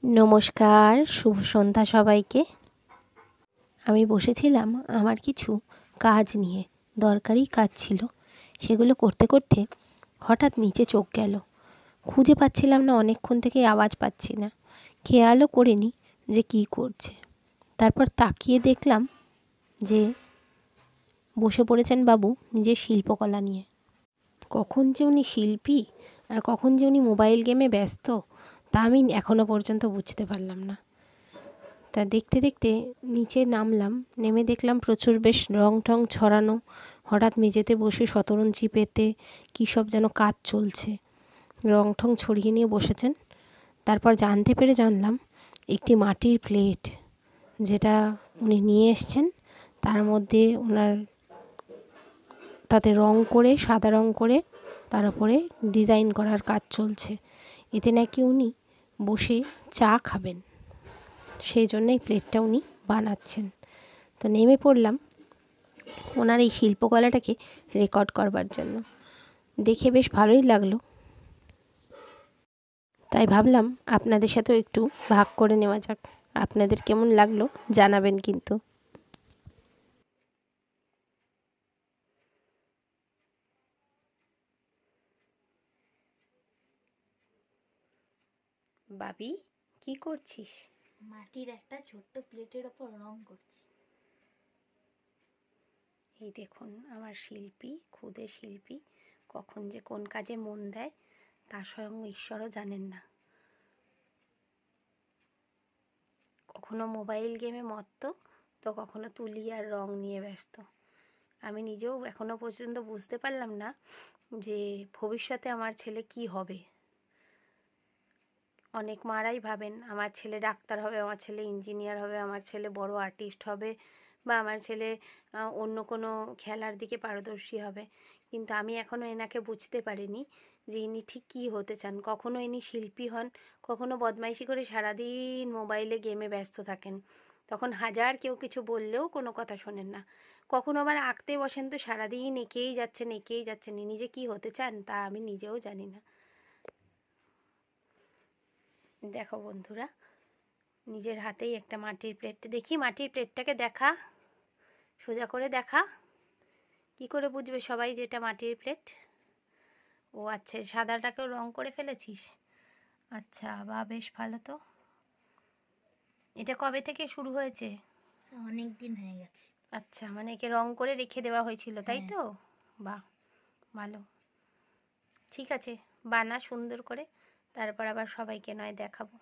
নমস্কার, শুভ সন্ধ্যা সবাইকে। আমি বসেছিলাম আমার কিছু কাজ নিয়ে, দরকারি কাজ ছিল। সেগুলো করতে করতে হঠাৎ নিচে চোখ গেল। খুঁজে পাচ্ছিলাম না, অনেকক্ষণ থেকে আওয়াজ পাচ্ছি না, খেয়ালও করিনি যে কী করছে। তারপর তাকিয়ে দেখলাম যে বসে পড়েছেন বাবু নিজের শিল্পকলা নিয়ে। কখন যে উনি শিল্পী আর কখন যে উনি মোবাইল গেমে ব্যস্ত, তা আমি এখনও পর্যন্ত বুঝতে পারলাম না। তা দেখতে দেখতে নিচে নামলাম, নেমে দেখলাম প্রচুর বেশ রং টং ছড়ানো। হঠাৎ মেঝেতে বসে শতরঞ্চি পেতে কী সব যেন কাজ চলছে, রং ঠং ছড়িয়ে নিয়ে বসেছেন। তারপর জানতে পেরে জানলাম একটি মাটির প্লেট যেটা উনি নিয়ে এসছেন, তার মধ্যে ওনার তাতে রং করে, সাদা রং করে তার উপরে ডিজাইন করার কাজ চলছে। এতে নাকি উনি বসে চা খাবেন, সেই জন্যই প্লেটটা উনি বানাচ্ছেন। তো নেমে পড়লাম ওনার এই শিল্পকলাটাকে রেকর্ড করবার জন্য। দেখে বেশ ভালোই লাগলো, তাই ভাবলাম আপনাদের সাথেও একটু ভাগ করে নেওয়া যাক। আপনাদের কেমন লাগলো জানাবেন কিন্তু। বাবি, কি করছিস? মাটির একটা ছোট্ট প্লেটের ওপর রং করছি। এই দেখুন আমার শিল্পী, ক্ষুদে শিল্পী, কখন যে কোন কাজে মন দেয় তা স্বয়ং ঈশ্বরও জানেন না। কখনো মোবাইল গেমে মত্ত, তো কখনো তুলি আর রং নিয়ে ব্যস্ত। আমি নিজেও এখনো পর্যন্ত বুঝতে পারলাম না যে ভবিষ্যতে আমার ছেলে কি হবে। অনেক মারাই ভাবেন আমার ছেলে ডাক্তার হবে, আমার ছেলে ইঞ্জিনিয়ার হবে, আমার ছেলে বড় আর্টিস্ট হবে, বা আমার ছেলে অন্য কোনো খেলার দিকে পারদর্শী হবে। কিন্তু আমি এখনও এনাকে বুঝতে পারিনি যে ইনি ঠিক কী হতে চান। কখনো ইনি শিল্পী হন, কখনো বদমাইশি করে সারাদিন মোবাইলে গেমে ব্যস্ত থাকেন, তখন হাজার কেউ কিছু বললেও কোনো কথা শোনেন না। কখনো আবার আঁকতে বসেন, তো সারাদিন এঁকেই যাচ্ছেন। ইনি যে কী হতে চান তা আমি নিজেও জানি না। দেখো বন্ধুরা, নিজের হাতেই একটা মাটির প্লেট, দেখি মাটির প্লেটটাকে দেখা, সোজা করে দেখা। কি করে বুঝবে সবাই যে এটা মাটির প্লেট? ও আচ্ছা, সাদাটাকেও রং করে ফেলেছিস। আচ্ছা, বা বেশ ভালো তো। এটা কবে থেকে শুরু হয়েছে? অনেক দিন হয়ে গেছে। আচ্ছা, মানে একে রং করে রেখে দেওয়া হয়েছিল, তাই হ্যাঁ। তো? বাহ, ভালো। ঠিক আছে, বানা সুন্দর করে, তারপর আবার সবাইকে নয় দেখাবো।